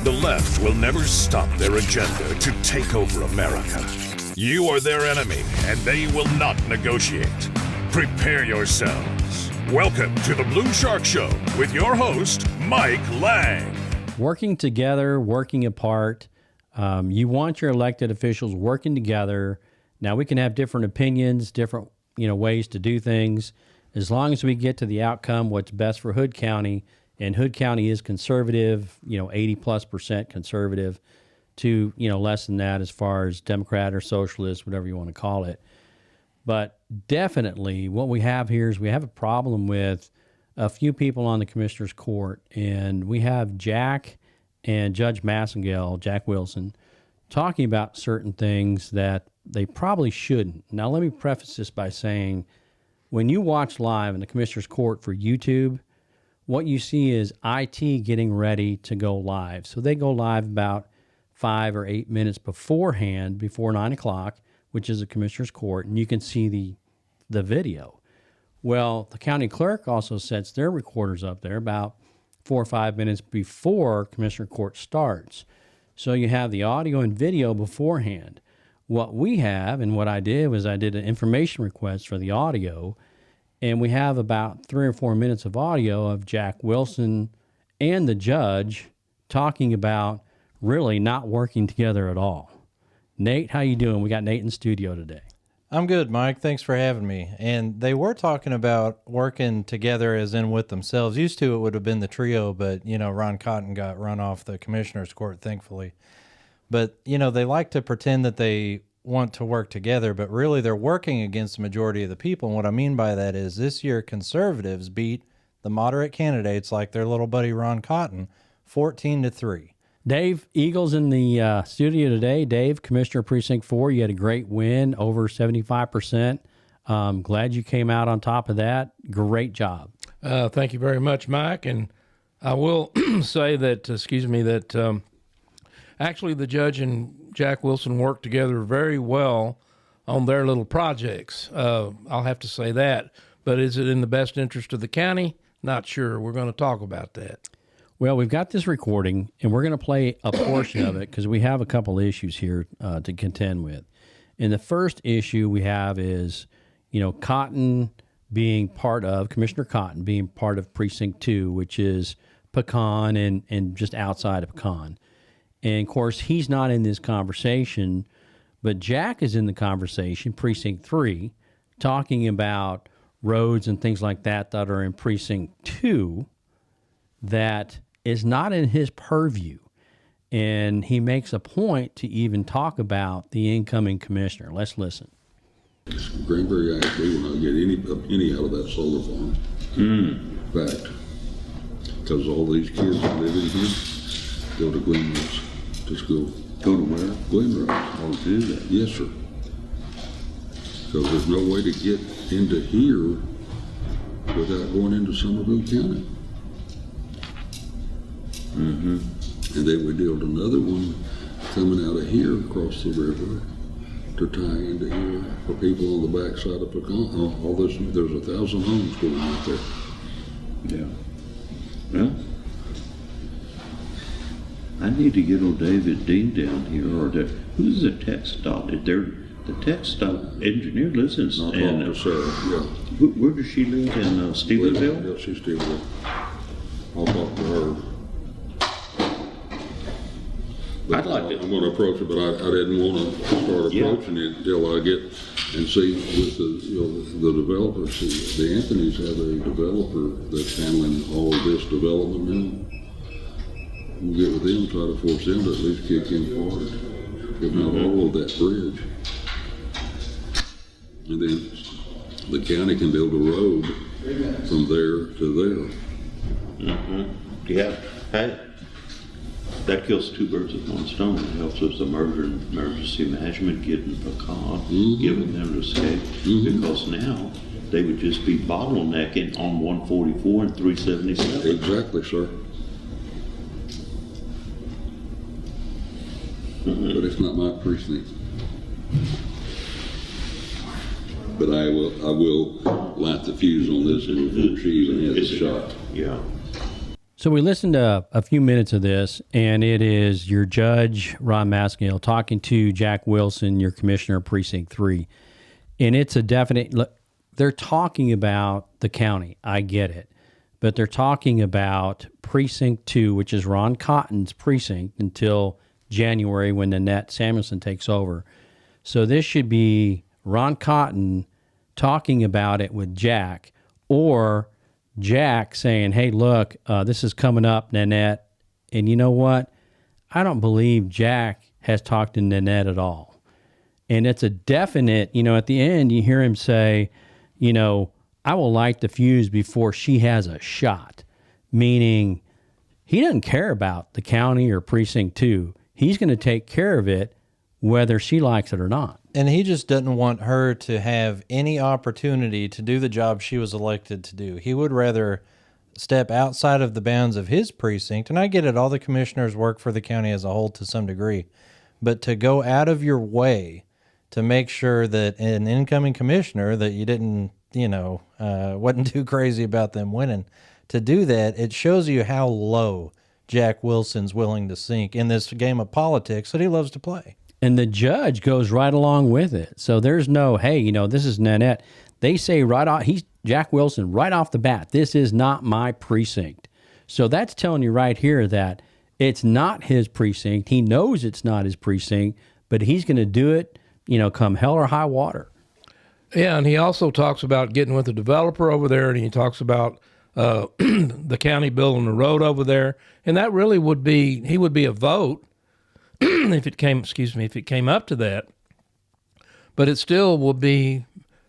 The left will never stop their agenda to take over America. You are their enemy, and they will not negotiate. Prepare yourselves. Welcome to the Blue Shark Show with your host, Mike Lang. Working together, working apart. You want your elected officials working together. Now, we can have different opinions, different ways to do things. As long as we get to the outcome, what's best for Hood County, and Hood County is conservative, 80+% conservative to, less than that as far as Democrat or socialist, whatever you want to call it. But definitely what we have here is we have a problem with a few people on the Commissioner's Court, and we have Jack and Judge Massengale, Jack Wilson, talking about certain things that they probably shouldn't. Now, let me preface this by saying when you watch live in the Commissioner's Court for YouTube, what you see is IT getting ready to go live. So they go live about 5 or 8 minutes beforehand, before 9 o'clock, which is the Commissioner's Court, and you can see the video. Well, the county clerk also sets their recorders up there about 4 or 5 minutes before Commissioner Court starts. So you have the audio and video beforehand. What we have, and what I did was I did an information request for the audio, and we have about 3 or 4 minutes of audio of Jack Wilson and the judge talking about really not working together at all. Nate, how you doing? We got Nate in the studio today. I'm good, Mike. Thanks for having me. And they were talking about working together as in with themselves. Used to it would have been the trio, but, Ron Cotton got run off the Commissioner's Court, thankfully. But, they like to pretend that they want to work together, but really they're working against the majority of the people. And what I mean by that is this year conservatives beat the moderate candidates like their little buddy Ron Cotton 14-3. Dave, Eagles in the studio today. Dave, Commissioner Precinct 4, you had a great win, over 75%. Glad you came out on top of that. Great job. Thank you very much, Mike. And I will say that, actually the judge and Jack Wilson worked together very well on their little projects. I'll have to say that. But is it in the best interest of the county? Not sure. We're going to talk about that. Well, we've got this recording, and we're going to play a portion of it because we have a couple issues here to contend with. And the first issue we have is, Cotton being part of, Commissioner Cotton being part of Precinct 2, which is Pecan and just outside of Pecan. And, of course, he's not in this conversation, but Jack is in the conversation, Precinct 3, talking about roads and things like that are in Precinct 2 that is not in his purview. And he makes a point to even talk about the incoming commissioner. Let's listen. Granbury actually will not get any out of that solar farm. In fact, because all these kids that live in here go to Glenrose to school. Go to where? Glenrose. Oh, do that? Yes, sir. So there's no way to get into here without going into Somerville County. Mm-hmm. And then we built another one coming out of here across the river to tie into here for people on the backside of Pecan. All this, there's 1,000 homes going out there. Yeah. Well, I need to get old David Dean down here, or who's the tech stop? The tech stop engineer lives in. I'll talk to Sarah. Yeah. Where does she live? In Stephenville? Yeah, she's Stephenville. I'll talk to her. I'd like to. I'm going to approach it, but I didn't want to start approaching it until I get and see with the developers. The Anthonys have a developer that's handling all of this development now. We'll get with them, try to force them to at least kick in part, if not all of that bridge. And then the county can build a road from there to there. Mm-hmm. Yeah. Hey. That kills two birds with one stone. It helps with the emergency management, getting Pecan, giving them to escape. Because now they would just be bottlenecking on 144 and 377. Exactly, sir. But it's not my precinct. But I will light the fuse on this before she even has a shot. Yeah. So we listened to a few minutes of this, and it is your judge, Ron Maskell, talking to Jack Wilson, your commissioner of Precinct 3. And it's a definite, look, they're talking about the county. I get it. But they're talking about Precinct 2, which is Ron Cotton's precinct until January when Nanette Samuelson takes over. So this should be Ron Cotton talking about it with Jack, or Jack saying, hey, look, this is coming up, Nanette. And you know what? I don't believe Jack has talked to Nanette at all. And it's a definite, at the end, you hear him say, I will light the fuse before she has a shot. Meaning he doesn't care about the county or Precinct 2. He's going to take care of it whether she likes it or not. And he just doesn't want her to have any opportunity to do the job she was elected to do. He would rather step outside of the bounds of his precinct. And I get it, all the commissioners work for the county as a whole to some degree. But to go out of your way to make sure that an incoming commissioner that you didn't, wasn't too crazy about them winning, to do that, it shows you how low Jack Wilson's willing to sink in this game of politics that he loves to play. And the judge goes right along with it. So there's no, hey, this is Nanette. They say right off, he's Jack Wilson right off the bat, this is not my precinct. So that's telling you right here that it's not his precinct. He knows it's not his precinct, but he's going to do it, come hell or high water. Yeah, and he also talks about getting with the developer over there, and he talks about the county building the road over there. And that really he would be a vote if it came up to that, but it still will be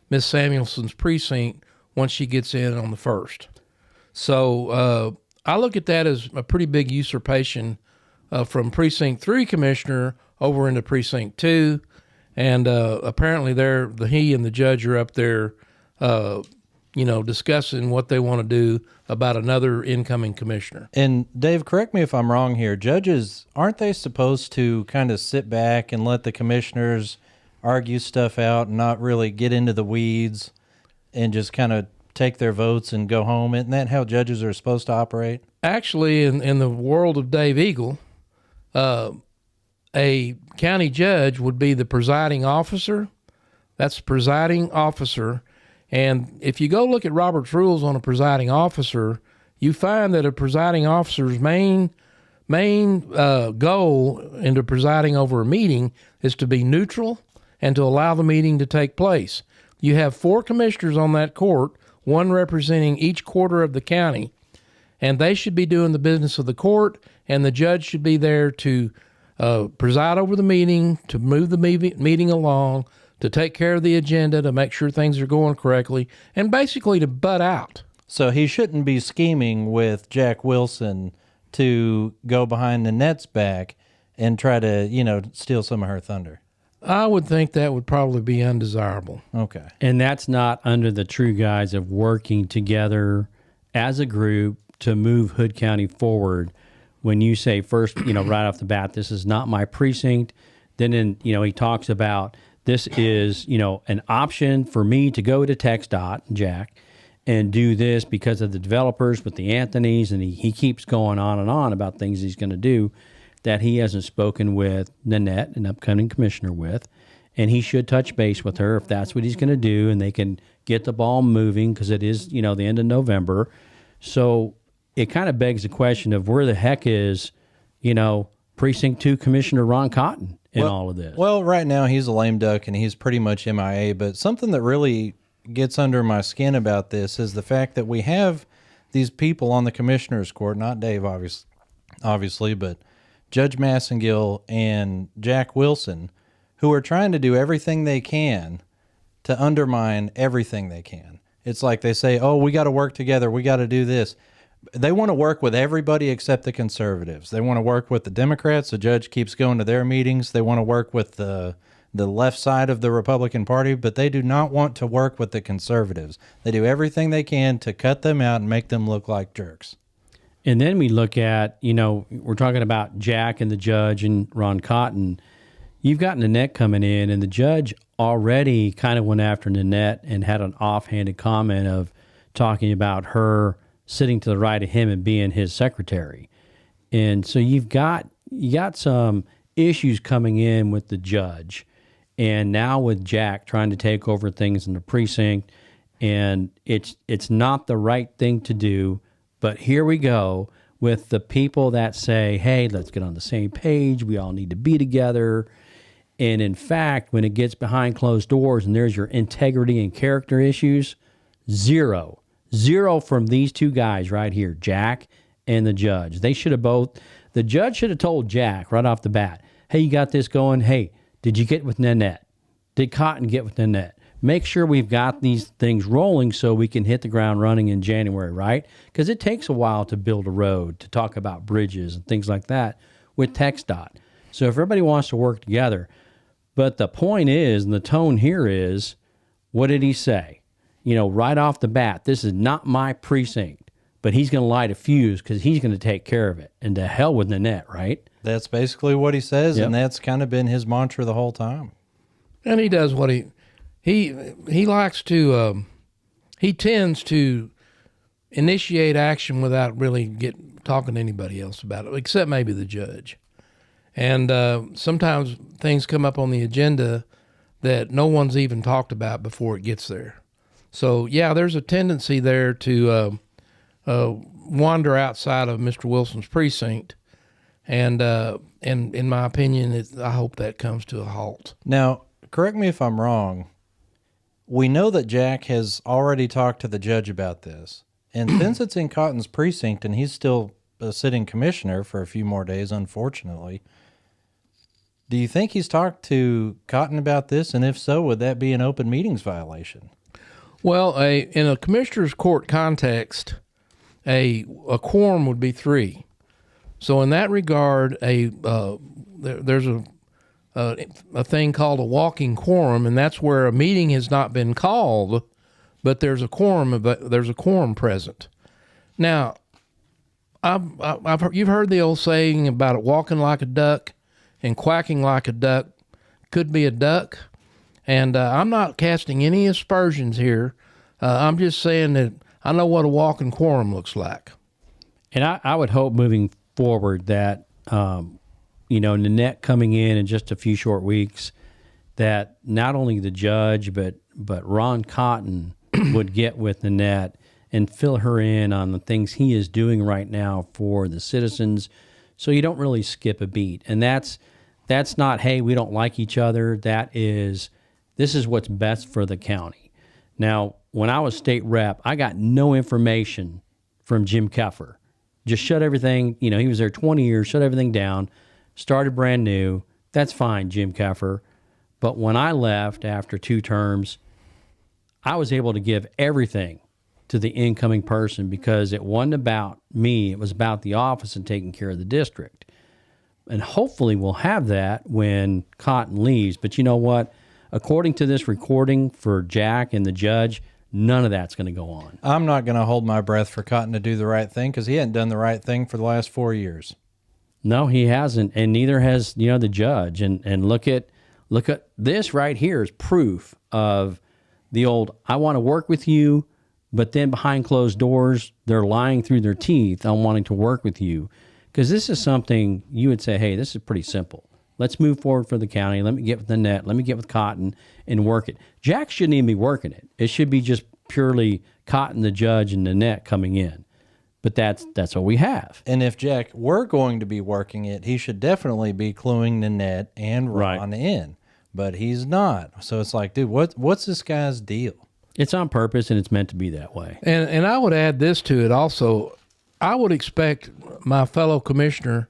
Miss Samuelson's precinct once she gets in on the 1st. So I look at that as a pretty big usurpation from Precinct 3 commissioner over into Precinct 2, and apparently he and the judge are up there, discussing what they want to do about another incoming commissioner. And Dave, correct me if I'm wrong here. Judges, aren't they supposed to kind of sit back and let the commissioners argue stuff out and not really get into the weeds and just kind of take their votes and go home? Isn't that how judges are supposed to operate? Actually, in the world of Dave Eagle, a county judge would be the presiding officer. That's the presiding officer. And if you go look at Robert's rules on a presiding officer, you find that a presiding officer's main goal into presiding over a meeting is to be neutral and to allow the meeting to take place. You have 4 commissioners on that court, one representing each quarter of the county, and they should be doing the business of the court, and the judge should be there to preside over the meeting, to move the meeting along, to take care of the agenda, to make sure things are going correctly, and basically to butt out. So he shouldn't be scheming with Jack Wilson to go behind Nanette's back and try to, steal some of her thunder. I would think that would probably be undesirable. Okay. And that's not under the true guise of working together as a group to move Hood County forward. When you say first, right off the bat, this is not my precinct, then he talks about this is, an option for me to go to TxDOT, Jack, and do this because of the developers with the Anthonys, and he keeps going on and on about things he's going to do that he hasn't spoken with Nanette, an upcoming commissioner, with, and he should touch base with her if that's what he's going to do, and they can get the ball moving because it is, the end of November. So it kind of begs the question of where the heck is, Precinct 2 Commissioner Ron Cotton in all of this? Well, right now he's a lame duck and he's pretty much MIA, but something that really gets under my skin about this is the fact that we have these people on the commissioner's court, not Dave, obviously, but Judge Massengill and Jack Wilson, who are trying to do everything they can to undermine everything they can. It's like they say, oh, we got to work together, we got to do this. They want to work with everybody except the conservatives. They want to work with the Democrats. The judge keeps going to their meetings. They want to work with the left side of the Republican Party, but they do not want to work with the conservatives. They do everything they can to cut them out and make them look like jerks. And then we look at, we're talking about Jack and the judge and Ron Cotton. You've got Nanette coming in, and the judge already kind of went after Nanette and had an offhanded comment of talking about her sitting to the right of him and being his secretary. And so you got some issues coming in with the judge, and now with Jack trying to take over things in the precinct, and it's not the right thing to do. But here we go with the people that say, hey, let's get on the same page. We all need to be together. And in fact, when it gets behind closed doors and there's your integrity and character issues, zero from these two guys right here, Jack and the judge. The judge should have told Jack right off the bat, hey, you got this going. Hey, did you get with Nanette? Did Cotton get with Nanette? Make sure we've got these things rolling so we can hit the ground running in January, right? Because it takes a while to build a road, to talk about bridges and things like that with TxDOT. So if everybody wants to work together, but the point is, and the tone here is, what did he say? Right off the bat, this is not my precinct, but he's going to light a fuse because he's going to take care of it. And to hell with Nanette, right? That's basically what he says, Yep. and that's kind of been his mantra the whole time. And he does what he likes to, he tends to initiate action without really talking to anybody else about it, except maybe the judge. And sometimes things come up on the agenda that no one's even talked about before it gets there. So, yeah, there's a tendency there to wander outside of Mr. Wilson's precinct. And in my opinion, I hope that comes to a halt. Now, correct me if I'm wrong. We know that Jack has already talked to the judge about this. And since it's in Cotton's precinct and he's still a sitting commissioner for a few more days, unfortunately, do you think he's talked to Cotton about this? And if so, would that be an open meetings violation? Well, in a commissioner's court context, a quorum would be 3. So in that regard, there's a thing called a walking quorum, and that's where a meeting has not been called, but there's a quorum present. Now, you've heard the old saying about it walking like a duck and quacking like a duck. Could be a duck, and I'm not casting any aspersions here. I'm just saying that I know what a walking quorum looks like. And I would hope moving forward that, Nanette coming in just a few short weeks, that not only the judge, but Ron Cotton would get with Nanette and fill her in on the things he is doing right now for the citizens, so you don't really skip a beat. And that's not, hey, we don't like each other. This is what's best for the county. Now, when I was state rep, I got no information from Jim Keffer. Just shut everything, he was there 20 years, shut everything down, started brand new. That's fine, Jim Keffer. But when I left after 2 terms, I was able to give everything to the incoming person because it wasn't about me. It was about the office and taking care of the district. And hopefully we'll have that when Cotton leaves. But you know what? According to this recording for Jack and the judge, none of that's going to go on. I'm not going to hold my breath for Cotton to do the right thing because he hadn't done the right thing for the last 4 years. No, he hasn't, and neither has the judge. And look at this right here is proof of the old I want to work with you, but then behind closed doors they're lying through their teeth on wanting to work with you. Because this is something you would say, hey, this is pretty simple. Let's move forward for the county. Let me get with Nanette. Let me get with Cotton and work it. Jack shouldn't even be working it. It should be just purely Cotton, the judge, and Nanette coming in. But that's what we have. And if Jack were going to be working it, he should definitely be cluing Nanette and Ron in. But he's not. So it's like, dude, what's this guy's deal? It's on purpose, and it's meant to be that way. And I would add this to it also. I would expect my fellow commissioner,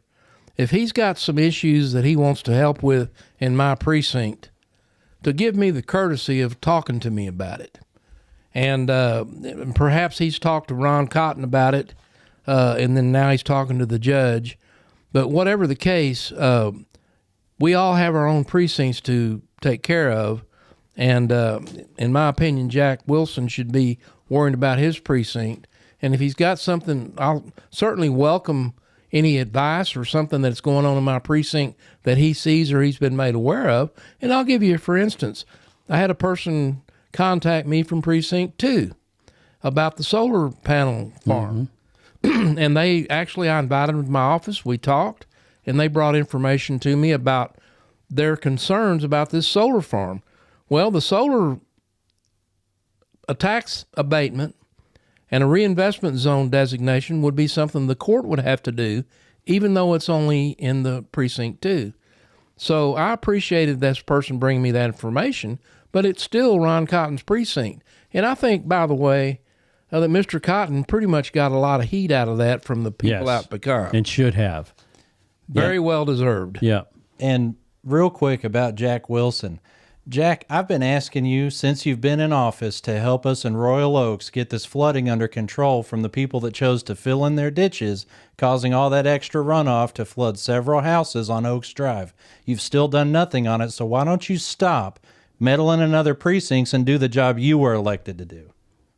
if he's got some issues that he wants to help with in my precinct, to give me the courtesy of talking to me about it. And perhaps he's talked to Ron Cotton about it, and then now he's talking to the judge. But whatever the case, we all have our own precincts to take care of. And in my opinion, Jack Wilson should be worrying about his precinct. And if he's got something, I'll certainly welcome any advice or something that's going on in my precinct that he sees or he's been made aware of. And I'll give you, for instance, I had a person contact me from Precinct 2. about the solar panel farm. And I invited them to my office. We talked, and they brought information to me about their concerns about this solar farm. Well, a tax abatement and a reinvestment zone designation would be something the court would have to do, even though it's only in the precinct 2. So I appreciated this person bringing me that information, but it's still Ron Cotton's precinct. And I think, by the way, that Mr. Cotton pretty much got a lot of heat out of that from the people out Pecan. And should have. Very well deserved. Yeah. And real quick about Jack Wilson. Jack, I've been asking you since you've been in office to help us in Royal Oaks get this flooding under control from the people that chose to fill in their ditches, causing all that extra runoff to flood several houses on Oaks Drive. You've still done nothing on it, so why don't you stop meddling in other precincts and do the job you were elected to do?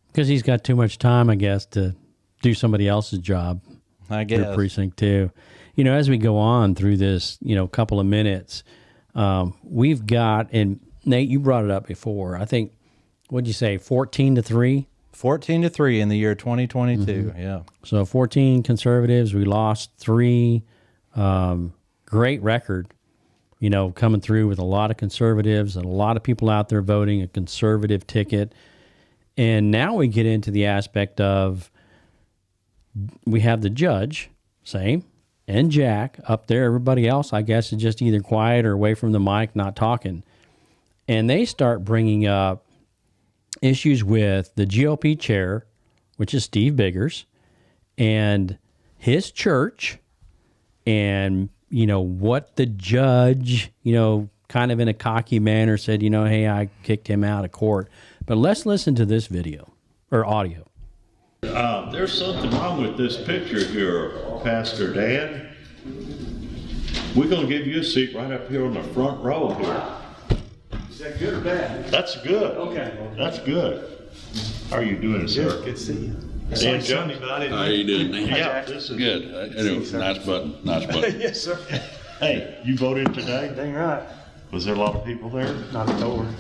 Because he's got too much time, I guess, to do somebody else's job. I guess. For precinct 2. As we go on through this, couple of minutes, we've got, and Nate, you brought it up before. I think, what'd you say, 14-3? 14-3 in the year 2022, yeah. So 14 conservatives. We lost 3. Great record, coming through with a lot of conservatives and a lot of people out there voting a conservative ticket. And now we get into the aspect of we have the judge, same, and Jack up there. Everybody else, I guess, is just either quiet or away from the mic, not talking. And they start bringing up issues with the GOP chair, which is Steve Biggers, and his church, and, what the judge, kind of in a cocky manner said, hey, I kicked him out of court. But let's listen to this video, or audio. There's something wrong with this picture here, Pastor Dan. We're going to give you a seat right up here on the front row here. Is that good or bad? That's good. Okay. That's good. How are you doing, sir? Good to see you. It's like Sunday, but I didn't How you doing, Nate? Yeah, this is Good. Anyway, nice button. Nice button. yes, sir. Hey, you voted today? Dang right. Was there a lot of people there? Not October.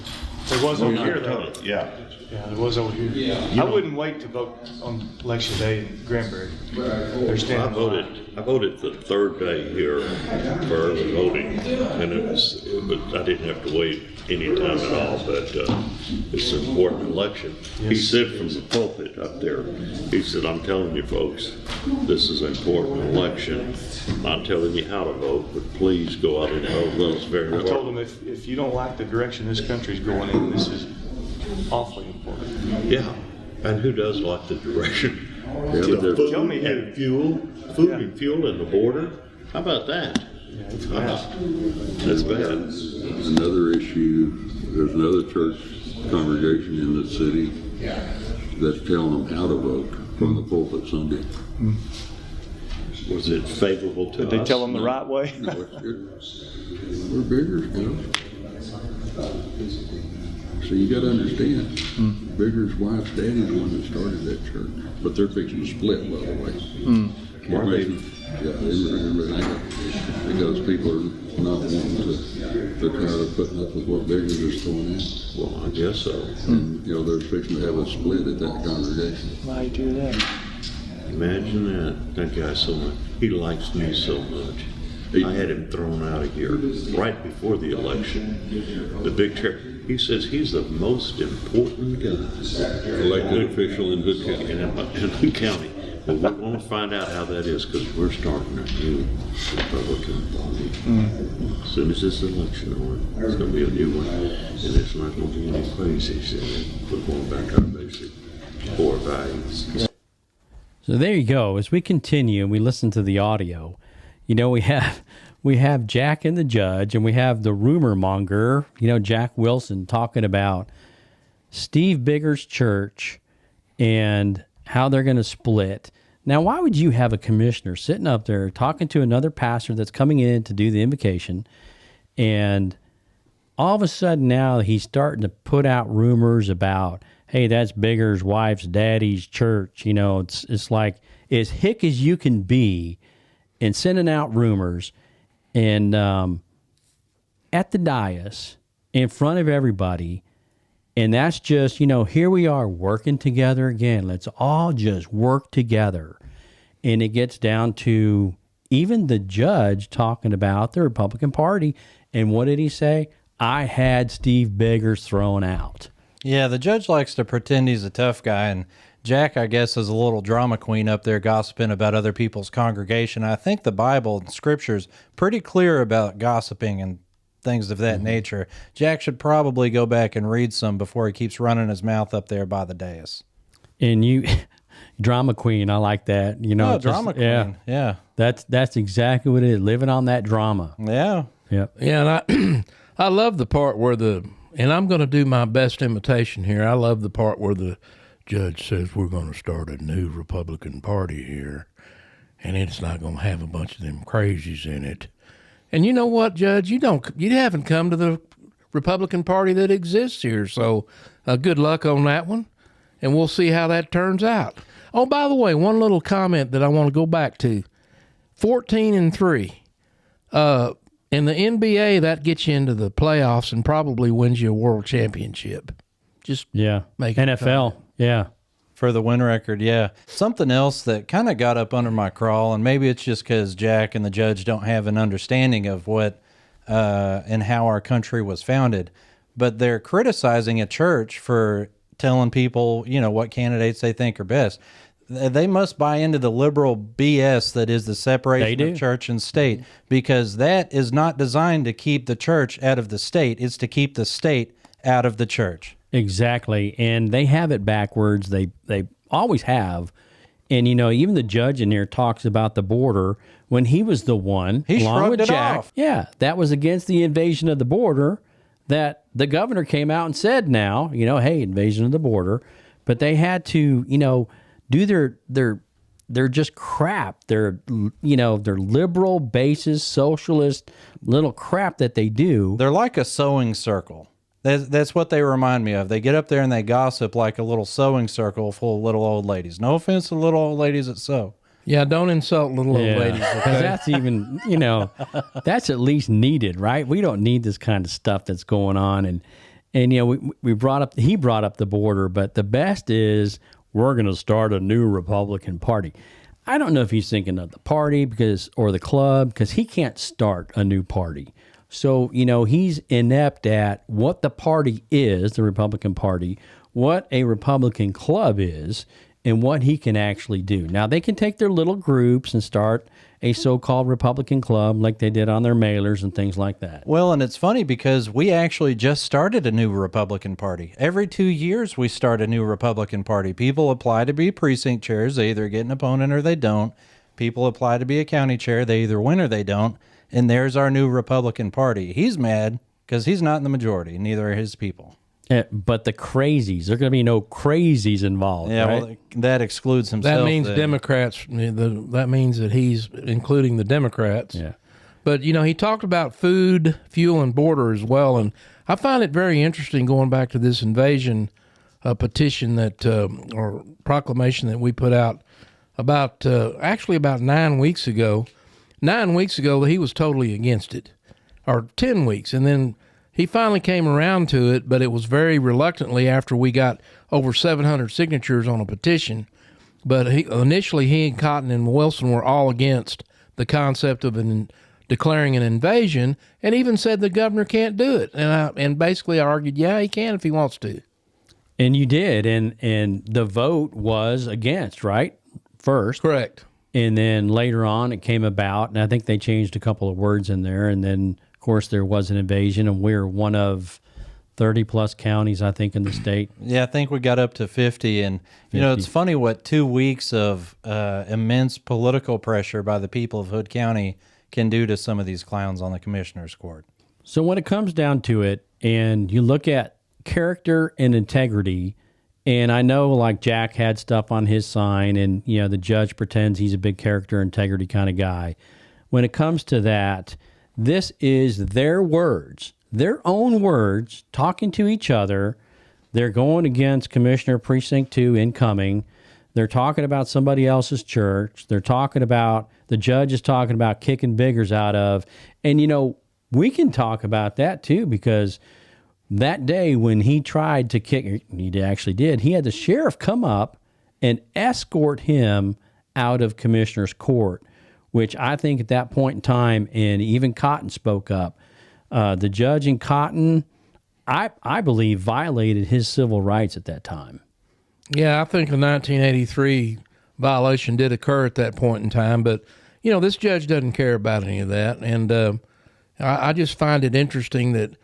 There was over here, though. Yeah. Yeah, there was over here. Yeah. I wouldn't wait to vote on election day in Granbury. They're standing in line. I voted the third day here for early voting, and I didn't have to wait any time at all, but it's an important election. He said from the pulpit up there, he said, I'm telling you folks, this is an important election. I'm not telling you how to vote, but please go out and vote. Well, it's very I important. told them if you don't like the direction this country's going in, this is awfully important. Yeah, and who does like the direction? Tell me who. Food and fuel and the border. How about that? Yeah, it's bad. That's bad. Another issue, there's another church congregation in the city that's telling them how to vote from the pulpit Sunday. Was it favorable to us? Did they tell them the right way? No, it's good. We're bigger, So you got to understand, Bigger's wife's daddy's the one that started that church, but they're fixing to split, by the way. Are they? Yeah, because people are not wanting to tired of putting up with what Biggers is throwing in. Well, I guess so. And, they're fixing to have a split at that congregation. Why do that? Imagine that guy so much. He likes me so much. I had him thrown out of here right before the election. The big chair. He says he's the most important guy. Elected official in Hood County. In Hood County. But we're going to find out how that is because we're starting a new Republican party. As soon as this election over, it's going to be a new one. And it's not going to be any crazies. We're going back to our basic core values. So there you go. As we continue and we listen to the audio, we have Jack and the judge, and we have the rumor monger, Jack Wilson, talking about Steve Biggers' church and how they're going to split. Now, why would you have a commissioner sitting up there talking to another pastor that's coming in to do the invocation, and all of a sudden now he's starting to put out rumors about, hey, that's Biggers' wife's daddy's church. It's like as hick as you can be and sending out rumors. And at the dais, in front of everybody, And that's just, you know, here we are working together again. Let's all just work together. And it gets down to even the judge talking about the Republican Party. And what did he say? I had Steve Biggers thrown out. Yeah, the judge likes to pretend he's a tough guy, and Jack, I guess, is a little drama queen up there gossiping about other people's congregation. I think the Bible and Scripture's pretty clear about gossiping and things of that nature. Jack should probably go back and read some before he keeps running his mouth up there by the dais. And you, drama queen, I like that. You know, Drama queen. Yeah. That's exactly what it is. Living on that drama. Yeah. Yep. Yeah, and I love the part where and I'm going to do my best imitation here. I love the part where the judge says we're going to start a new Republican Party here, and it's not going to have a bunch of them crazies in it. And you know what, Judge? You haven't come to the Republican Party that exists here, so good luck on that one, and we'll see how that turns out. Oh, by the way, one little comment that I want to go back to: 14-3. In the NBA, that gets you into the playoffs and probably wins you a world championship. Just make it NFL, yeah. For the win record, yeah. Something else that kind of got up under my crawl, and maybe it's just because Jack and the judge don't have an understanding of what and how our country was founded, but they're criticizing a church for telling people, you know, what candidates they think are best. They must buy into the liberal BS that is the separation of church and state, because that is not designed to keep the church out of the state. It's to keep the state out of the church. Exactly. And they have it backwards. They always have. And, you know, even the judge in there talks about the border when he was the one, he along shrugged with it Jack, off. Yeah, that was against the invasion of the border, that the governor came out and said now, you know, hey, invasion of the border. But they had to, you know, do they're just crap. They're, you know, they're liberal, basis, socialist little crap that they do. They're like a sewing circle. That's what they remind me of. They get up there and they gossip like a little sewing circle full of little old ladies. No offense to little old ladies that sew. Yeah, don't insult little old ladies. Because that's even, you know, that's at least needed, right? We don't need this kind of stuff that's going on. And you know, he brought up the border, but the best is we're going to start a new Republican Party. I don't know if he's thinking of the party or the club, because he can't start a new party. So, you know, he's inept at what the party is, the Republican Party, what a Republican club is, and what he can actually do. Now, they can take their little groups and start a so-called Republican club like they did on their mailers and things like that. Well, and it's funny because we actually just started a new Republican Party. Every 2 years, we start a new Republican Party. People apply to be precinct chairs. They either get an opponent or they don't. People apply to be a county chair. They either win or they don't. And there's our new Republican Party. He's mad because he's not in the majority. Neither are his people. But the crazies, there are going to be no crazies involved. Yeah, right? well, that excludes himself. That means Democrats. That means that he's including the Democrats. Yeah. But, you know, he talked about food, fuel, and border as well. And I find it very interesting going back to this invasion petition or proclamation that we put out about 9 weeks ago. 9 weeks ago, he was totally against it, or 10 weeks. And then he finally came around to it, but it was very reluctantly after we got over 700 signatures on a petition. But initially, he and Cotton and Wilson were all against the concept of declaring an invasion, and even said the governor can't do it. And basically I argued, yeah, he can if he wants to. And you did, and the vote was against, right? First. Correct. And then later on, it came about, and I think they changed a couple of words in there. And then, of course, there was an invasion, and we're one of 30-plus counties, I think, in the state. Yeah, I think we got up to 50. And, you know, it's funny what 2 weeks of immense political pressure by the people of Hood County can do to some of these clowns on the commissioner's court. So when it comes down to it, and you look at character and integrity, and I know, like, Jack had stuff on his sign, and, you know, the judge pretends he's a big character integrity kind of guy. When it comes to that, this is their words, their own words, talking to each other. They're going against Commissioner Precinct 2 incoming. They're talking about somebody else's church. They're talking about, the judge is talking about kicking Biggers out of. And, you know, we can talk about that, too, because that day when he tried to kick, he actually did, he had the sheriff come up and escort him out of commissioner's court, which I think at that point in time, and even Cotton spoke up, the judge in Cotton, I believe, violated his civil rights at that time. Yeah, I think a 1983 violation did occur at that point in time, but, this judge doesn't care about any of that. And I just find it interesting that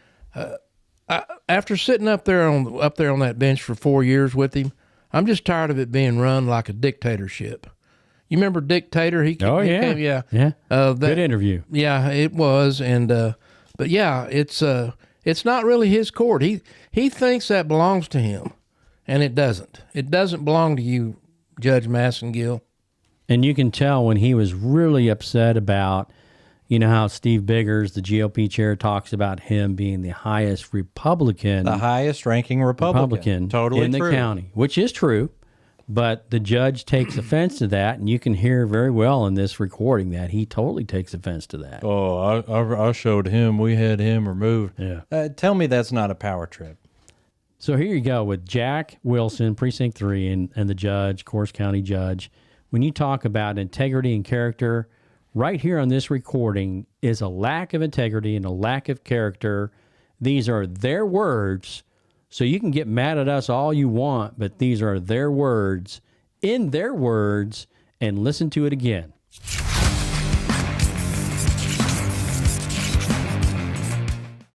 after sitting up there on that bench for 4 years with him, I'm just tired of it being run like a dictatorship. You remember Dictator? He came, yeah. Good interview. Yeah, it was. And but yeah, it's not really his court. He thinks that belongs to him, and it doesn't. It doesn't belong to you, Judge Massengill. And you can tell when he was really upset about, how Steve Biggers, the GOP chair, talks about him being the highest Republican. The highest ranking Republican. Totally in the true. county, which is true. But the judge takes offense to that, and you can hear very well in this recording that he totally takes offense to that. Oh, I showed him. We had him removed. Yeah. Tell me that's not a power trip. So here you go with Jack Wilson, Precinct 3, and the judge, Coors County judge. When you talk about integrity and character, right here on this recording is a lack of integrity and a lack of character. These are their words. So you can get mad at us all you want, but these are their words, in their words, and listen to it again.